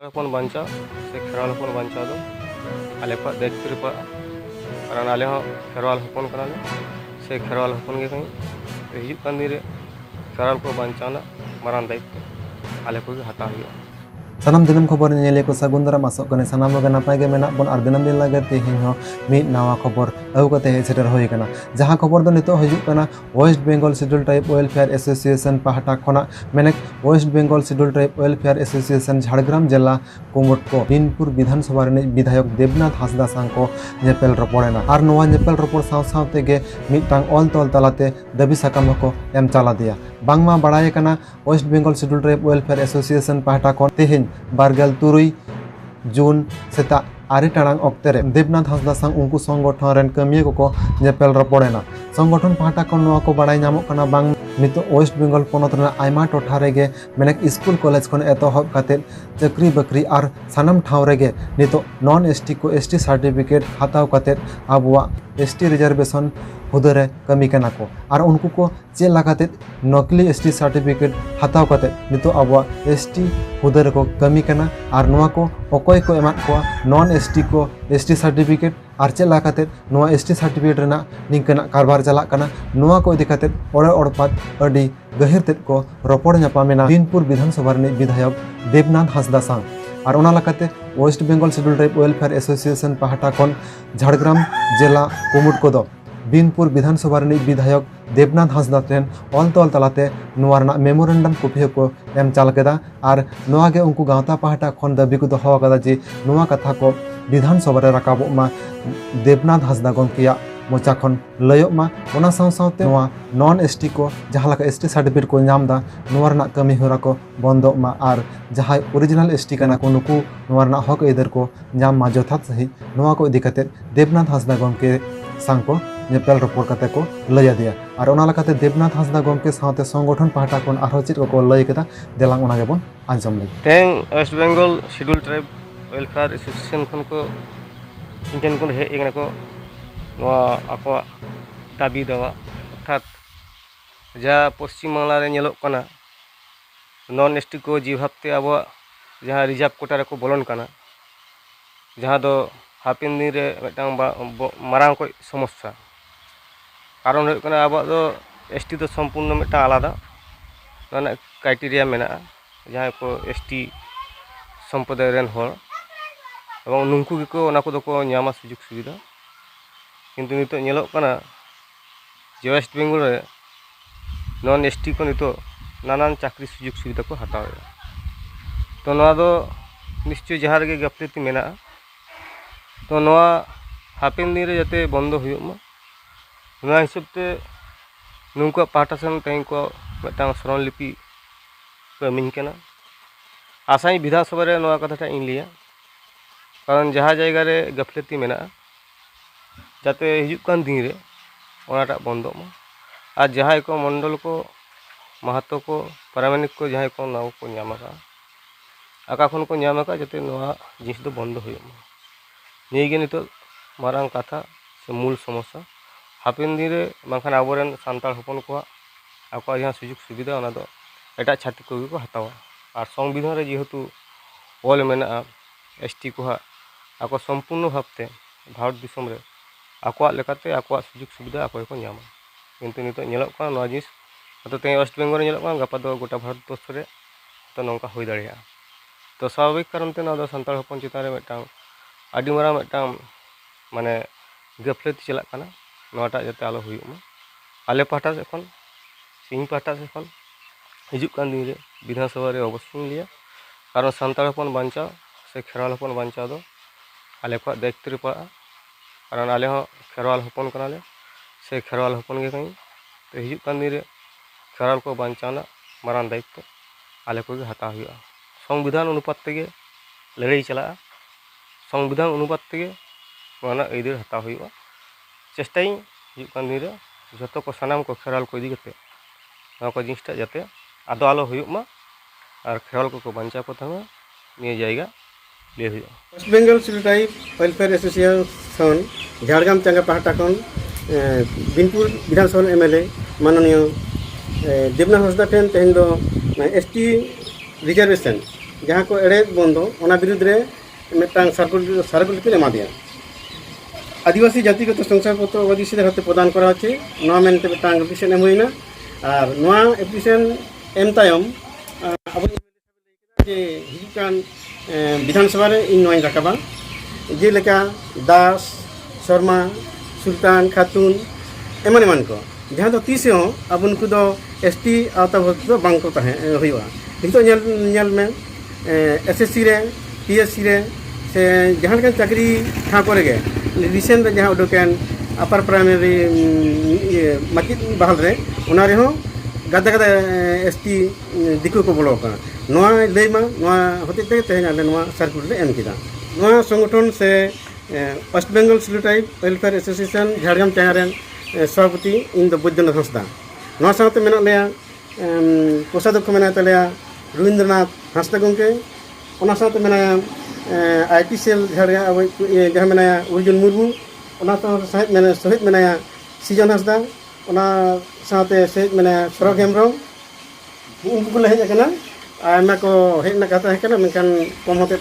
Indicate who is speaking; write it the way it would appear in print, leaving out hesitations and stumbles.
Speaker 1: हपन बांचा से खेरवाल हपन बांचा दो आले को दायित्व रे पड़ा कारण आले हो खेरवाल हपन कनाले से खेरवाल हपन के कहीं हिजुग कान दिन रे खेरवाल को बांचाना मारान दायित्व आले को हता हुआ
Speaker 2: सानाम दिनम खबर नेले को सगुंदरा मासक कने सानाम लोग नापाय गे मेना बन आर दिनम दिन लागे तेहिं हो मिद नावा खबर अउ कते हे सेटर होय कना जहां खबर दो नितो हिजुग कना West Bengal schedule tribe welfare association पाहटा खना मेने West Bengal schedule tribe welfare association Jhargram जिला कुमुट को बिनपुर विधानसभा रे विधायक देवनाथ हांसदा सांग को नेपेल रपोड़ेना आर नोवा नेपेल रपोड़ साव साव तेगे मिदटांग ऑल तोल तलाते दाबी साकाम को एम चाला दिया बांगमा बड़ाय कना West Bengal schedule tribe welfare association पाहटा को तेहिं बारगेल तुरुई जून सेता आरे टांग अक्ते रे देवनाथ हांसदा सांग उनको संगठन रेन कमिये को नेपेल रपोड़ेना संगठन पाहटा को नोवा को बड़ाय नामक कना बांग नितो वेस्ट बेंगल पोनत रे आयमा टोठा रेगे मेनेक स्कूल कॉलेज खन एतहब काते चाकरी बाकरी आर सानाम ठाव रेगे नितो नॉन एसटी को एसटी सर्टिफिकेट हाताव काते आबुआ एसटी रिजर्वेशन हुदरे कमी कना को आर उनको को चे लगाते नकली एसटी सर्टिफिकेट हाताव काते नितो आबुआ एसटी हुदरे को कमी कना आर नोवा को अकोय को एमा को नॉन एसटी को एसटी सर्टिफिकेट आर चे लगाते नोवा एसटी सर्टिफिकेट रेना निंकना कारबार चला कना नोवा को इदी काते ओड़े ओड़पात अडी गहिर तेद को रपोड़ नापामेना बिनपुर विधानसभा रे विधायक देवनाथ हांसदा सांग और ओना लकाते West Bengal schedule tribe welfare association पाहटा खन झाड़ग्राम जिला कुमुट को दो बिनपुर विधानसभा रे विधायक देवनाथ हांसदा ट्रेन ऑल तोल तलाते नोवा रना मेमोरेंडम कॉपी को एम चाल केदा आर नोवा गे उनको गावता पाहटा खन दाबी को दोहो कदा जे नोवा कथा को विधानसभा रे राकाबो मा देवनाथ हांसदा गमकिया मोचा खन लयोग मा ओना साव सावते नोवा नॉन एसटी को जहां लका एसटी सर्टिफिकेट को नामदा नोवा रना कमी होरा को बंदो मा आर जहां ओरिजिनल एसटी कना को नुकु नोवा रना हक इधर को नाम मा जथात सही नोवा को इदी काते देवनाथ हांसदा गमके सांग को नेपेल रपोड़ काते को लया दिया और ओना लकाते देवनाथ हांसदा गमके सावते संगठन पाहटा खन आरो चित को लय केदा देलांग ओना गेबन आंजम लई
Speaker 1: तें West Bengal schedule tribe welfare association खन को इंटेन को हे एगना को आको दाबी देवा अर्थात जा पश्चिम बांगला रे नेलोग कना नॉन एसटी को जी भाबते अब जहाँ रिजार्व कोटा को बोलन कना जहाँ दो हापिन दिन रे मिदटांग मारांग को समस्या कारण हो कना अब दो एसटी तो संपूर्ण मिदटांग आलादा ना क्राइटेरिया मेना जहाँ को एसटी सम्प्रदाय रेन होर एवं नुंकु गेको ओना को दको न्यामा सुजुग सुविधा किंतु नितो नेलोग कना जे वेस्ट बेंगल रे नॉन एसटी को नितो नानान चाकरी सुजुग सुविधा को हटावे तो नोआ दो निश्चय जहाँ रे गफलती मेना तो नोआ हापेन दिन रे जाते बंद हुयुग मा नोआ हिसाब ते नुंकुआ पाहटा सेन तें को मिदटांग स्मरणलिपि को एमिन कना आसाई विधानसभा रे नोआ कथाटा इन लिया कारण जहाँ जायगा रे गफलती मेना जाते हिजुग कान दिन रे ओनाटा बंद मा और जहाँ को मंडल को महतो को पारामानिक को जहाँ को नाव को नामका आका खन को नामका जाते नोआ जिनिस दो बंद हुयुग मा निगे नितो मारांग कथा से मूल समस्या हापिन दिन रे बांखान आबोरेन सान्ताल हपन को आको जहाँ सुजुग सुविधा ओना दो एटा छातिक को हतावा और संविधान रे जेहेतु ऑल मेना एसटी को आको संपूर्ण भावते भारत दिसम रे आकोआ लेकाते आकोआ सुजुग सुविधा आको को नामा किंतु नितो नेलोग का नोआ जिनिस तो तें वेस्ट बेंगल रे नेलोग का गपा दो गोटा भारतवर्ष रे तो नौका हुई दाड़िया तो स्वाभाविक कारण ते नोआ दो सान्ताल हपन चितान रे मिदटांग आदि मारा मिदटांग माने गफलती चलाक कना नोआटा जाते आलो हुयुग मा आले पाहटा से खन सिंह पाहटा से खन हिजुग कान दिन रे विधानसभा रे अवश्य लिया कारण सान्ताल हपन बांचा से खेरवाल हपन बांचा दो आले को दायित्व रे पड़ा कारण आले हो खेरवाल हपन कनाले से खेरवाल हपन के कहीं तो हिजुग कान दिन रे खेरवाल को बांचाना मारान दायित्व आले को हता हुआ संविधान अनुपात तेगे लड़ाई चला संविधान अनुपात तेगे ओना आइदार हता हुआ चेष्टाई हिजुग कान दिन रे जतो को सानाम को खेरवाल को इदी कते नोआ को जिनिसटा जाते आदो आलो हुयुग मा और खेरवाल को बांचा को थांगा निये जायगा ले हुआ
Speaker 3: West Bengal schedule tribe welfare association Jhargram चांगा पाहटा खन बिनपुर विधानसभा एमएलए माननीय देवनाथ हांसदा ठेन तेहन दो एसटी रिजर्वेशन ᱡᱟᱦᱟᱸ ᱠᱚ ᱮᱲᱮ ᱵᱚᱱᱫᱚ ᱚᱱᱟ ᱵᱤᱨᱩᱫᱽ ᱨᱮ ᱢᱤᱫᱴᱟᱝ সার্কুলার ᱠᱤᱱ ᱮᱢᱟ ᱫᱮᱭᱟ আদিবাসী জাতিগত শংসাপত্র ওবিসিদের হাতে প্রদান করা হচ্ছে নোয়া মেনতে মিদটাং এপ্লিকেশন এম হুইনা আর নোয়া এপ্লিকেশন এম তায়ম আবো যে হিজুকান বিধানসভা রে ইন নোয়া রাকাবা যেলেকা দাস শর্মা সুলতান খাতুন এমন এমন को जहाँ तो तीस हो अब उनको तो एसटी आवता तो बांग को तहे हुआ नितो नेल में एसएससी रे पीएससी रे से जहाँ का चाकरी ठाँ करे गए रिसेंट जहाँ उडोकेन अपर प्राइमरी माचिद बहाल रे उना रे हो गादा गादा एसटी दिकु को बोलो का नोआ लेमा नोआ होते ते तेहन आले नोआ सर्कुलर रे एम किदा नोआ संगठन से West Bengal schedule tribe welfare association Jhargram चांगारेन सभापति इन दो बैद्यनाथ हंसदा नोआ साथे मेना लेया कोषाध्यक्ष मेना तलेया रवींद्रनाथ हंसदा गंके ओना साथे मेना आईटी सेल झारग्राम जहाँ मेना अर्जुन मुर्मू ओना तो सहित मेना सीजन हंसदा ओना साथे सहित मेना सरग हेम्ब्रम उनको ले हेज आकना आयमा को हेज ना कथा हेकना मेनखान कम होते